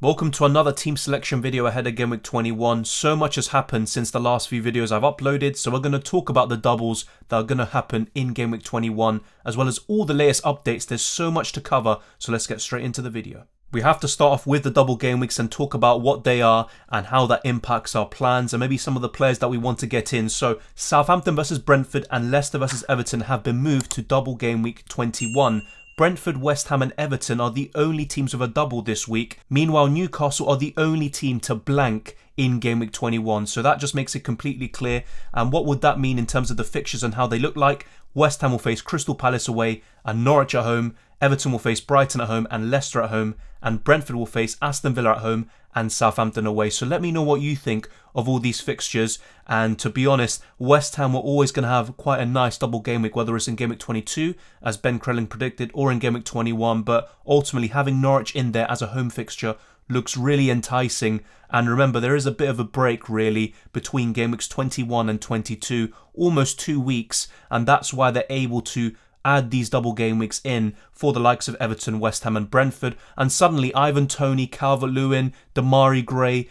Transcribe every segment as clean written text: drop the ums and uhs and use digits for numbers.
Welcome to another team selection video ahead of Game Week 21. So much has happened since the last few videos I've uploaded, so we're going to talk about the doubles that are going to happen in Game Week 21, as well as all the latest updates. There's so much to cover, so let's get straight into the video. We have to start off with the double game weeks and talk about what they are and how that impacts our plans and maybe some of the players that we want to get in. So Southampton versus Brentford and Leicester versus Everton have been moved to double game week 21. Brentford, West Ham and Everton are the only teams with a double this week. Meanwhile, Newcastle are the only team to blank in Game Week 21. So that just makes it completely clear. And what would that mean in terms of the fixtures and how they look like? West Ham will face Crystal Palace away and Norwich at home. Everton will face Brighton at home and Leicester at home. And Brentford will face Aston Villa at home and Southampton away. So let me know what you think of all these fixtures. And to be honest, West Ham were always going to have quite a nice double game week, whether it's in Game Week 22, as Ben Crelling predicted, or in Game Week 21. But ultimately, having Norwich in there as a home fixture looks really enticing. And remember, there is a bit of a break, really, between Game Weeks 21 and 22, almost 2 weeks. And that's why they're able to add these double game weeks in for the likes of Everton, West Ham and Brentford. And suddenly Ivan Toney, Calvert-Lewin, Damari Gray,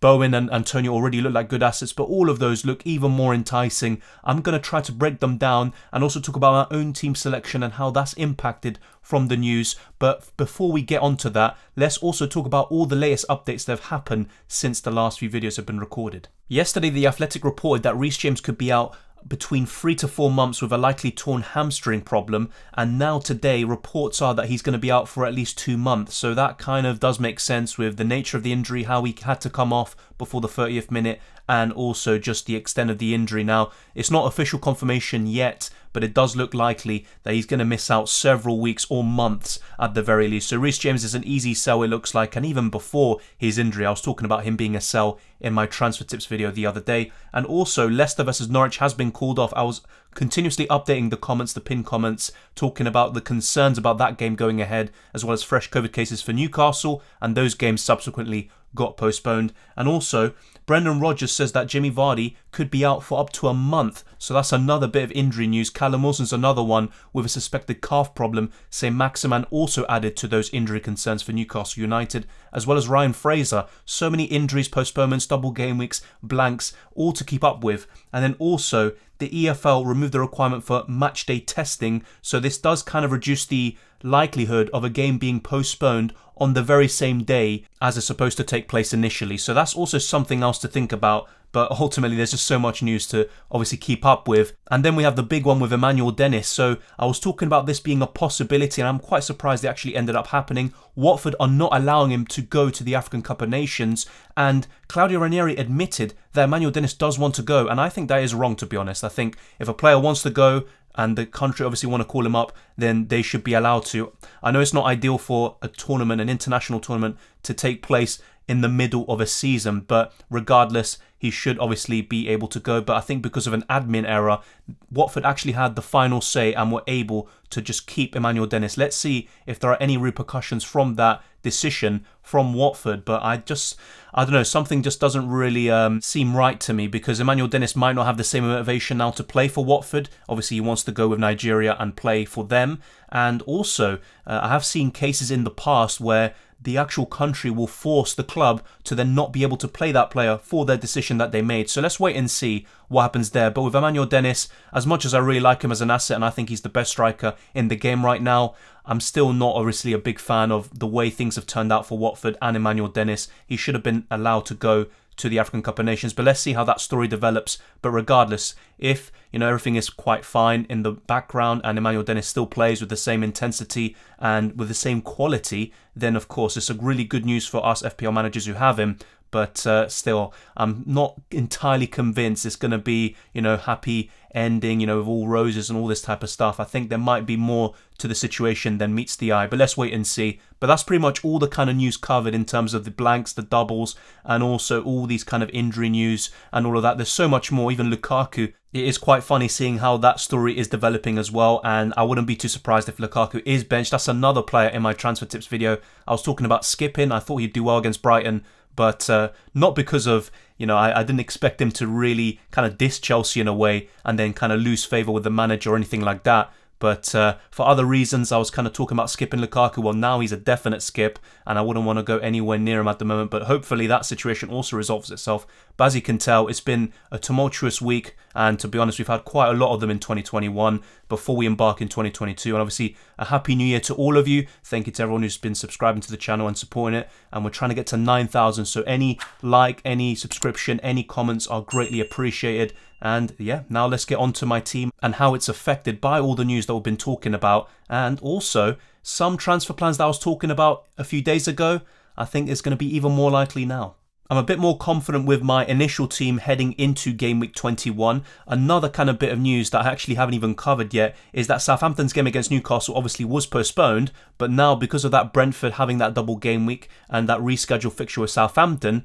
Bowen and Antonio already look like good assets, but all of those look even more enticing. I'm going to try to break them down and also talk about our own team selection and how that's impacted from the news. But before we get onto that, let's also talk about all the latest updates that have happened since the last few videos have been recorded. Yesterday, The Athletic reported that Reece James could be out between 3 to 4 months with a likely torn hamstring problem, and now today reports are that he's going to be out for at least 2 months. So that kind of does make sense with the nature of the injury, how he had to come off before the 30th minute, and also just the extent of the injury. Now, it's not official confirmation yet, but it does look likely that he's going to miss out several weeks or months at the very least. So Reece James is an easy sell, it looks like, and even before his injury, I was talking about him being a sell in my transfer tips video the other day. And also, Leicester versus Norwich has been called off. I was continuously updating the comments, the pinned comments, talking about the concerns about that game going ahead, as well as fresh COVID cases for Newcastle, and those games subsequently got postponed. And also, Brendan Rodgers says that Jimmy Vardy could be out for up to a month. So that's another bit of injury news. Callum Wilson's another one with a suspected calf problem. Saint-Maximin also added to those injury concerns for Newcastle United, as well as Ryan Fraser. So many injuries, postponements, double game weeks, blanks, all to keep up with. And then also, the EFL removed the requirement for match day testing. So this does kind of reduce the likelihood of a game being postponed on the very same day as it's supposed to take place initially. So that's also something else to think about. But ultimately, there's just so much news to obviously keep up with. And then we have the big one with Emmanuel Dennis. So I was talking about this being a possibility, and I'm quite surprised it actually ended up happening. Watford are not allowing him to go to the African Cup of Nations. And Claudio Ranieri admitted that Emmanuel Dennis does want to go. And I think that is wrong, to be honest. I think if a player wants to go, and the country obviously want to call him up, then they should be allowed to. I know it's not ideal for a tournament, an international tournament, to take place in the middle of a season, but regardless, he should obviously be able to go. But I think because of an admin error, Watford actually had the final say and were able to just keep Emmanuel Dennis. Let's see if there are any repercussions from that decision from Watford. But I don't know, something just doesn't really seem right to me, because Emmanuel Dennis might not have the same motivation now to play for Watford. Obviously, he wants to go with Nigeria and play for them. And also, I have seen cases in the past where the actual country will force the club to then not be able to play that player for their decision that they made. So let's wait and see what happens there. But with Emmanuel Dennis, as much as I really like him as an asset and I think he's the best striker in the game right now, I'm still not obviously a big fan of the way things have turned out for Watford and Emmanuel Dennis. He should have been allowed to go to the African Cup of Nations, but let's see how that story develops. But regardless, if everything is quite fine in the background and Emmanuel Dennis still plays with the same intensity and with the same quality, then of course it's a really good news for us FPL managers who have him. But still, I'm not entirely convinced it's going to be, happy ending, with all roses and all this type of stuff. I think there might be more to the situation than meets the eye, but let's wait and see. But that's pretty much all the kind of news covered in terms of the blanks, the doubles, and also all these kind of injury news and all of that. There's so much more, even Lukaku. It is quite funny seeing how that story is developing as well, and I wouldn't be too surprised if Lukaku is benched. That's another player in my transfer tips video. I was talking about skipping. I thought he'd do well against Brighton, but not because of, I didn't expect him to really kind of diss Chelsea in a way and then kind of lose favour with the manager or anything like that. But for other reasons, I was kind of talking about skipping Lukaku. Well, now he's a definite skip, and I wouldn't want to go anywhere near him at the moment. But hopefully that situation also resolves itself. But as you can tell, it's been a tumultuous week. And to be honest, we've had quite a lot of them in 2021 before we embark in 2022. And obviously, a happy new year to all of you. Thank you to everyone who's been subscribing to the channel and supporting it. And we're trying to get to 9,000. So any like, any subscription, any comments are greatly appreciated. And yeah, now let's get on to my team and how it's affected by all the news that we've been talking about. And also some transfer plans that I was talking about a few days ago, I think is going to be even more likely now. I'm a bit more confident with my initial team heading into Game Week 21. Another kind of bit of news that I actually haven't even covered yet is that Southampton's game against Newcastle obviously was postponed, but now because of that Brentford having that double game week and that rescheduled fixture with Southampton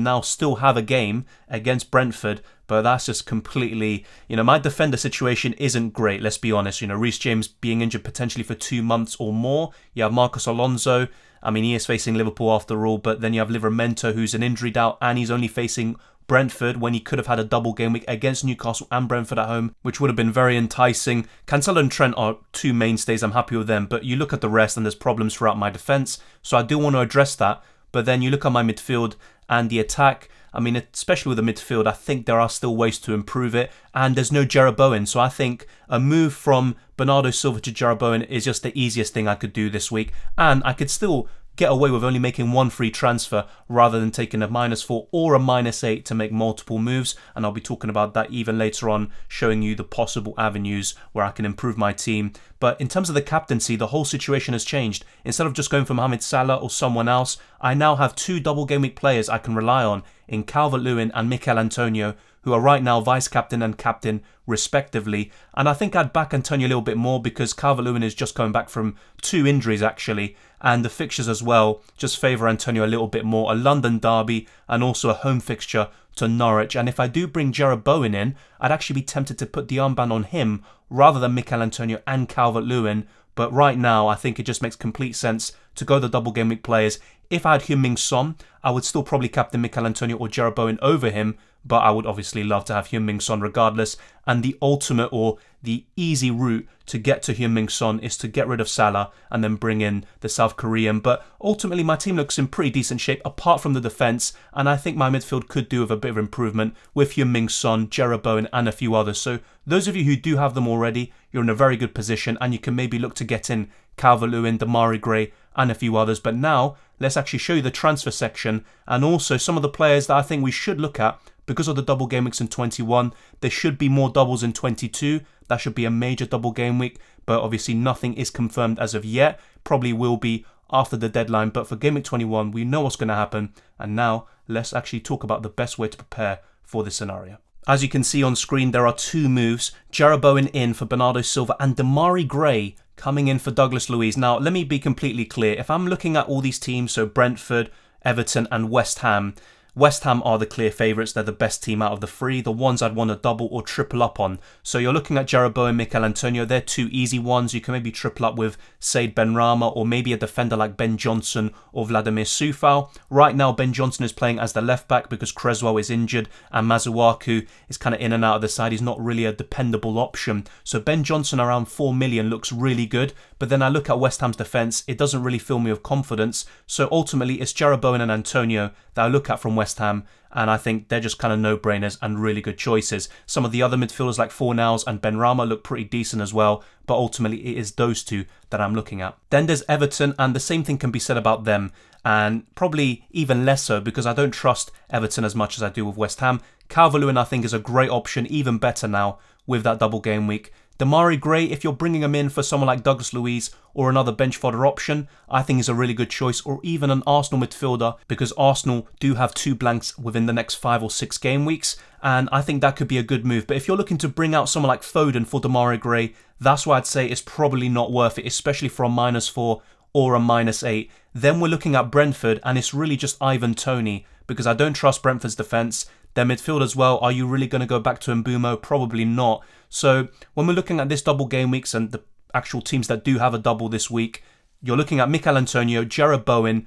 now still have a game against Brentford. But that's just completely, my defender situation isn't great, let's be honest. Reece James being injured potentially for 2 months or more. You have Marcos Alonso. I mean, he is facing Liverpool after all, but then you have Livramento, who's an injury doubt, and he's only facing Brentford when he could have had a double game week against Newcastle and Brentford at home, which would have been very enticing. Cancelo and Trent are two mainstays, I'm happy with them, but you look at the rest and there's problems throughout my defence, so I do want to address that. But then you look at my midfield and the attack, I mean, especially with the midfield, I think there are still ways to improve it. And there's no Jarrod Bowen. So I think a move from Bernardo Silva to Jarrod Bowen is just the easiest thing I could do this week. And I could still get away with only making one free transfer rather than taking a -4 or a -8 to make multiple moves. And I'll be talking about that even later on, showing you the possible avenues where I can improve my team. But in terms of the captaincy, the whole situation has changed. Instead of just going for Mohamed Salah or someone else, I now have 2 double game week players I can rely on in Calvert-Lewin and Mikel Antonio, who are right now vice-captain and captain respectively. And I think I'd back Antonio a little bit more because Calvert-Lewin is just coming back from 2 injuries actually. And the fixtures as well just favour Antonio a little bit more. A London derby and also a home fixture to Norwich. And if I do bring Jarrod Bowen in, I'd actually be tempted to put the armband on him rather than Mikel Antonio and Calvert-Lewin. But right now, I think it just makes complete sense to go the double game week players. If I had Heung-min Son, I would still probably captain Mikel Antonio or Jarrod Bowen over him, but I would obviously love to have Heung-min Son regardless. And the ultimate or the easy route to get to Heung-min Son is to get rid of Salah and then bring in the South Korean. But ultimately, my team looks in pretty decent shape apart from the defence, and I think my midfield could do with a bit of improvement with Heung-min Son, Jarrod Bowen and a few others. So those of you who do have them already, you're in a very good position and you can maybe look to get in Calvert-Lewin, Damari Gray and a few others. But now, let's actually show you the transfer section and also some of the players that I think we should look at. Because of the double game weeks in 21, there should be more doubles in 22. That should be a major double game week, but obviously nothing is confirmed as of yet. Probably will be after the deadline, but for game week 21, we know what's going to happen. And now, let's actually talk about the best way to prepare for this scenario. As you can see on screen, there are 2 moves. Jarrod Bowen in for Bernardo Silva and Damari Gray coming in for Douglas Luiz. Now, let me be completely clear. If I'm looking at all these teams, so Brentford, Everton and West Ham are the clear favourites. They're the best team out of the 3, the ones I'd want to double or triple up on. So you're looking at Jarrod Bowen, Mikel Antonio. They're 2 easy ones. You can maybe triple up with Said Benrahma or maybe a defender like Ben Johnson or Vladimir Coufal. Right now, Ben Johnson is playing as the left back because Creswell is injured and Masuaku is kind of in and out of the side. He's not really a dependable option. So Ben Johnson around 4 million looks really good. But then I look at West Ham's defence. It doesn't really fill me with confidence. So ultimately, it's Jarrod Bowen and Antonio that I look at from West Ham, and I think they're just kind of no-brainers and really good choices. Some of the other midfielders like Fornals and Benrahma look pretty decent as well, but ultimately it is those 2 that I'm looking at. Then there's Everton, and the same thing can be said about them, and probably even less so because I don't trust Everton as much as I do with West Ham. Calvert-Lewin I think is a great option, even better now with that double game week. Damari Gray, if you're bringing him in for someone like Douglas Luiz or another bench fodder option, I think is a really good choice, or even an Arsenal midfielder, because Arsenal do have 2 blanks within the next 5 or 6 game weeks, and I think that could be a good move. But if you're looking to bring out someone like Foden for Damari Gray, that's why I'd say it's probably not worth it, especially for a -4 or a -8. Then we're looking at Brentford, and it's really just Ivan Toney, because I don't trust Brentford's defence. Their midfield as well, are you really going to go back to Mbumo? Probably not. So when we're looking at this double game weeks and the actual teams that do have a double this week, you're looking at Mikel Antonio, Jarrod Bowen,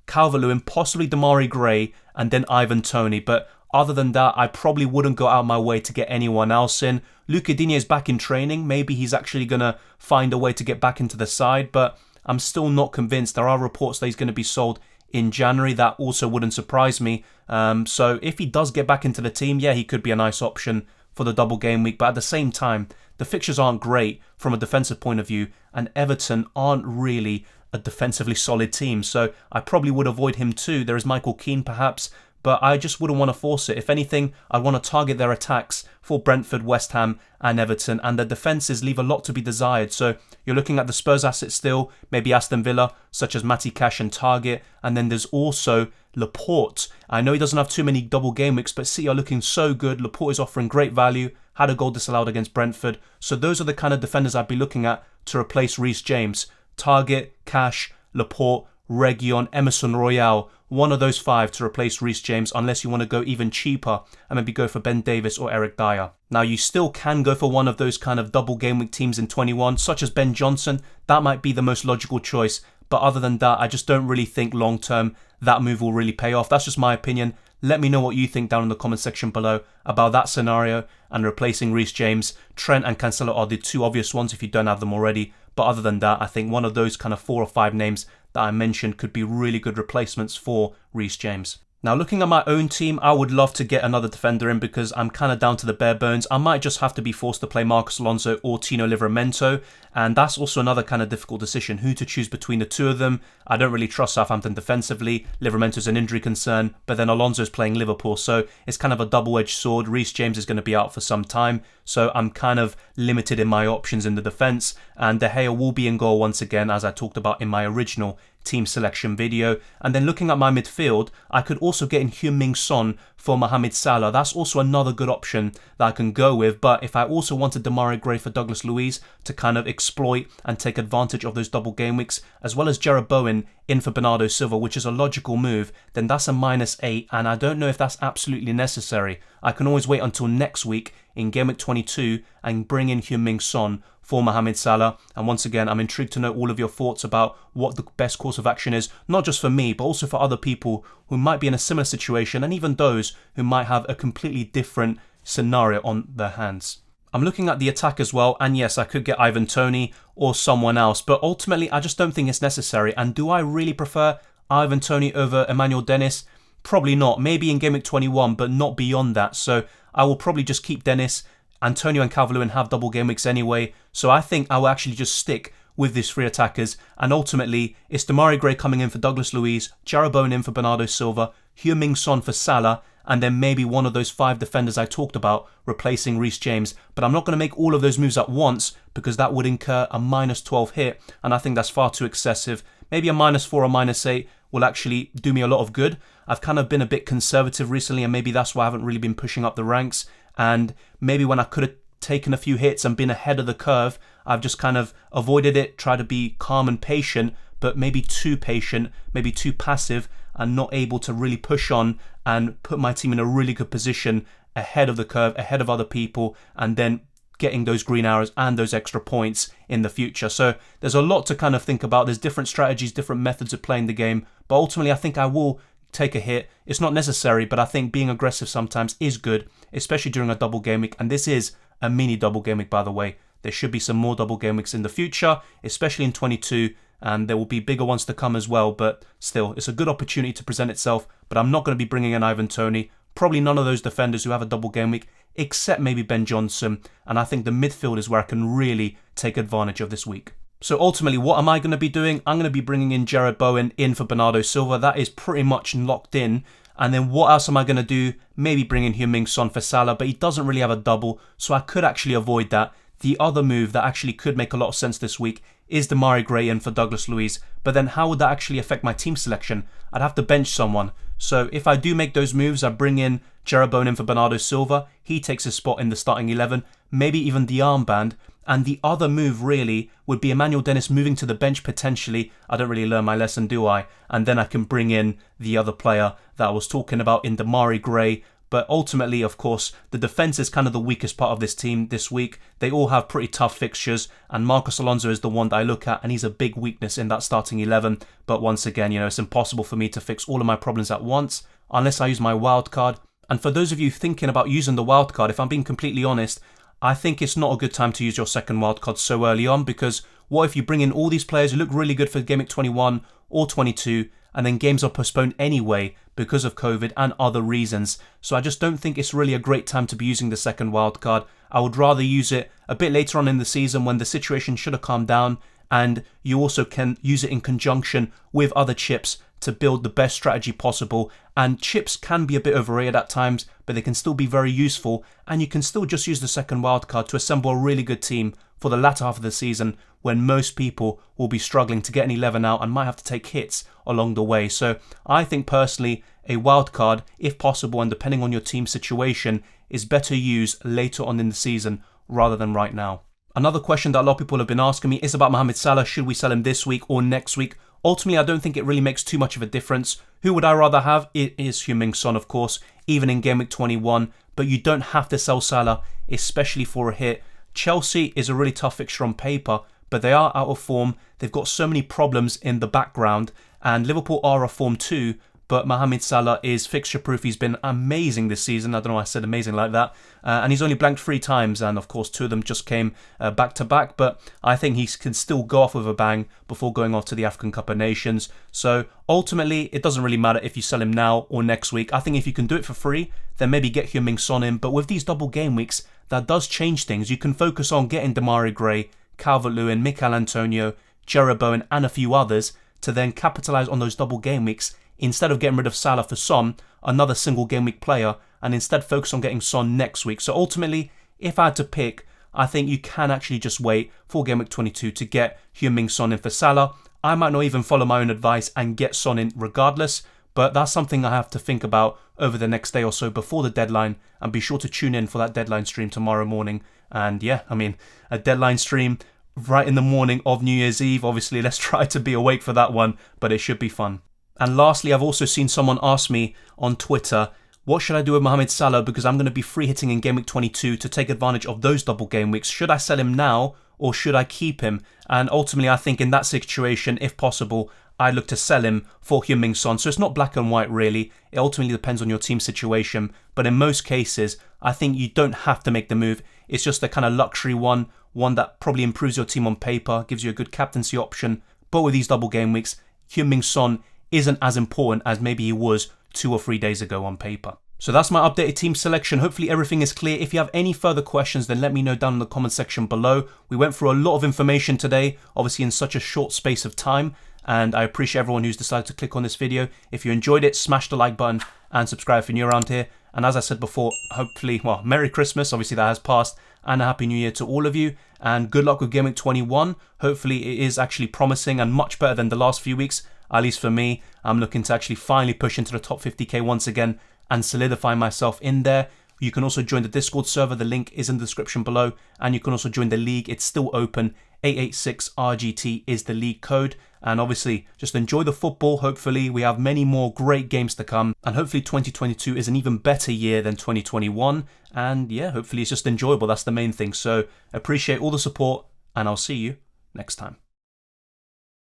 Calvert-Lewin, possibly Damari Gray, and then Ivan Toney. But Other than that, I probably wouldn't go out of my way to get anyone else in. Luca Digne is back in training. Maybe he's actually going to find a way to get back into the side, but I'm still not convinced. There are reports that he's going to be sold in January. That also wouldn't surprise me. So if he does get back into the team, yeah, he could be a nice option for the double game week. But at the same time, the fixtures aren't great from a defensive point of view, and Everton aren't really a defensively solid team. So I probably would avoid him too. There is Michael Keane perhaps, but I just wouldn't want to force it. If anything, I want to target their attacks for Brentford, West Ham and Everton, and the defences leave a lot to be desired. So you're looking at the Spurs assets still, maybe Aston Villa, such as Matty Cash and Target, and then there's also Laporte. I know he doesn't have too many double game weeks, but City are looking so good. Laporte is offering great value, had a goal disallowed against Brentford. So those are the kind of defenders I'd be looking at to replace Reece James. Target, Cash, Laporte, Reguilon, Emerson Royale, one of those five to replace Reece James, unless you want to go even cheaper and maybe go for Ben Davies or Eric Dyer. Now you still can go for one of those kind of double game week teams in 21, such as Ben Johnson. That might be the most logical choice, but other than that, I just don't really think long term that move will really pay off. That's just my opinion. Let me know what you think down in the comment section below about that scenario and replacing Reece James. Trent and Cancelo are the two obvious ones if you don't have them already. But other than that, I think one of those kind of 4 or 5 names that I mentioned could be really good replacements for Reece James. Now, looking at my own team, I would love to get another defender in because I'm kind of down to the bare bones. I might just have to be forced to play Marcos Alonso or Tino Livramento, and that's also another kind of difficult decision, who to choose between the two of them. I don't really trust Southampton defensively. Livramento's an injury concern, but then Alonso's playing Liverpool, so it's kind of a double-edged sword. Reece James is going to be out for some time, so I'm kind of limited in my options in the defence, and De Gea will be in goal once again, as I talked about in my original team selection video. And then looking at my midfield, I could also get in Heung-min Son for Mohamed Salah. That's also another good option that I can go with. But if I also wanted Demarai Gray for Douglas Luiz to kind of exploit and take advantage of those double game weeks, as well as Jarrod Bowen in for Bernardo Silva, which is a logical move, then that's a -8, and I don't know if that's absolutely necessary. I can always wait until next week in Game Week 22 and bring in Heung-min Son for Mohamed Salah. And once again, I'm intrigued to know all of your thoughts about what the best course of action is, not just for me, but also for other people who might be in a similar situation, and even those who might have a completely different scenario on their hands. I'm looking at the attack as well, and yes, I could get Ivan Toney or someone else, but ultimately I just don't think it's necessary. And do I really prefer Ivan Toney over Emmanuel Dennis? Probably not. Maybe in Game Week 21, but not beyond that. So I will probably just keep Dennis. Antonio and Calvert-Lewin have double game weeks anyway, so I think I will actually just stick with these 3 attackers, and ultimately it's Demarai Gray coming in for Douglas Luiz, Jarrod Bowen in for Bernardo Silva, Heung-min Son for Salah, and then maybe one of those 5 defenders I talked about replacing Reece James. But I'm not going to make all of those moves at once because that would incur a -12 hit, and I think that's far too excessive. Maybe a -4 or -8 will actually do me a lot of good. I've kind of been a bit conservative recently, and maybe that's why I haven't really been pushing up the ranks. And maybe when I could have taken a few hits and been ahead of the curve, I've just kind of avoided it, tried to be calm and patient, but maybe too patient, maybe too passive, and not able to really push on and put my team in a really good position ahead of the curve, ahead of other people, and then getting those green arrows and those extra points in the future. So there's a lot to kind of think about. There's different strategies, different methods of playing the game, but ultimately I think I will take a hit. It's not necessary, but I think being aggressive sometimes is good, especially during a double game week. And this is a mini double game week, by the way. There should be some more double game weeks in the future, especially in 22, and there will be bigger ones to come as well. But still, it's a good opportunity to present itself. But I'm not going to be bringing in Ivan Toney, probably none of those defenders who have a double game week, except maybe Ben Johnson. And I think the midfield is where I can really take advantage of this week. So ultimately, what am I going to be doing? I'm going to be bringing in Jarrod Bowen in for Bernardo Silva. That is pretty much locked in. And then what else am I going to do? Maybe bring in Heung-min Son for Salah, but he doesn't really have a double, so I could actually avoid that. The other move that actually could make a lot of sense this week is Demarai Gray in for Douglas Luiz. But then how would that actually affect my team selection? I'd have to bench someone. So if I do make those moves, I bring in Jarrod Bowen in for Bernardo Silva. He takes his spot in the starting 11, maybe even the armband. And the other move really would be Emmanuel Dennis moving to the bench potentially. I don't really learn my lesson, do I? And then I can bring in the other player that I was talking about in Demarai Gray. But ultimately, of course, the defence is kind of the weakest part of this team this week. They all have pretty tough fixtures, and Marcos Alonso is the one that I look at, and he's a big weakness in that starting 11. But once again, it's impossible for me to fix all of my problems at once unless I use my wild card. And for those of you thinking about using the wildcard, if I'm being completely honest, I think it's not a good time to use your second wildcard so early on, because what if you bring in all these players who look really good for Game Week 21 or 22, and then games are postponed anyway because of COVID and other reasons. So I just don't think it's really a great time to be using the second wildcard. I would rather use it a bit later on in the season when the situation should have calmed down, and you also can use it in conjunction with other chips to build the best strategy possible. And chips can be a bit overrated at times, but they can still be very useful, and you can still just use the second wildcard to assemble a really good team for the latter half of the season when most people will be struggling to get an 11 out and might have to take hits along the way. So I think personally a wildcard, if possible and depending on your team situation, is better used later on in the season rather than right now. Another question that a lot of people have been asking me is about Mohamed Salah. Should we sell him this week or next week? Ultimately, I don't think it really makes too much of a difference. Who would I rather have? It is Heung-min Son, of course, even in Game Week 21. But you don't have to sell Salah, especially for a hit. Chelsea is a really tough fixture on paper, but they are out of form. They've got so many problems in the background, and Liverpool are off form too. But Mohamed Salah is fixture proof. He's been amazing this season. I don't know why I said amazing like that. And he's only blanked 3 times, and of course 2 of them just came back to back. But I think he can still go off with a bang before going off to the African Cup of Nations. So ultimately, it doesn't really matter if you sell him now or next week. I think if you can do it for free, then maybe get Heung-min Son in. But with these double game weeks, that does change things. You can focus on getting Demarai Gray, Calvert-Lewin, Mikel Antonio, Jarrod Bowen, and a few others to then capitalise on those double game weeks, instead of getting rid of Salah for Son, another single game week player, and instead focus on getting Son next week. So ultimately, if I had to pick, I think you can actually just wait for Game Week 22 to get Heung-min Son in for Salah. I might not even follow my own advice and get Son in regardless, but that's something I have to think about over the next day or so before the deadline, and be sure to tune in for that deadline stream tomorrow morning. And yeah, I mean, a deadline stream right in the morning of New Year's Eve. Obviously, let's try to be awake for that one, but it should be fun. And lastly, I've also seen someone ask me on Twitter, what should I do with Mohamed Salah, because I'm going to be free hitting in Game Week 22 to take advantage of those double game weeks. Should I sell him now or should I keep him? And ultimately, I think in that situation, if possible, I look to sell him for Heung-min Son. So it's not black and white really. It ultimately depends on your team situation. But in most cases, I think you don't have to make the move. It's just a kind of luxury one that probably improves your team on paper, gives you a good captaincy option. But with these double game weeks, Heung-min Son isn't as important as maybe he was 2 or 3 days ago on paper. So that's my updated team selection. Hopefully everything is clear. If you have any further questions, then let me know down in the comment section below. We went through a lot of information today, obviously in such a short space of time, and I appreciate everyone who's decided to click on this video. If you enjoyed it, smash the like button and subscribe if you're new around here. And as I said before, hopefully, well, Merry Christmas, obviously that has passed, and a Happy New Year to all of you. And good luck with Game Week 21. Hopefully it is actually promising and much better than the last few weeks. At least for me, I'm looking to actually finally push into the top 50k once again and solidify myself in there. You can also join the Discord server. The link is in the description below. And you can also join the league. It's still open. 886RGT is the league code. And obviously, just enjoy the football. Hopefully, we have many more great games to come. And hopefully 2022 is an even better year than 2021. And yeah, hopefully it's just enjoyable. That's the main thing. So appreciate all the support. And I'll see you next time.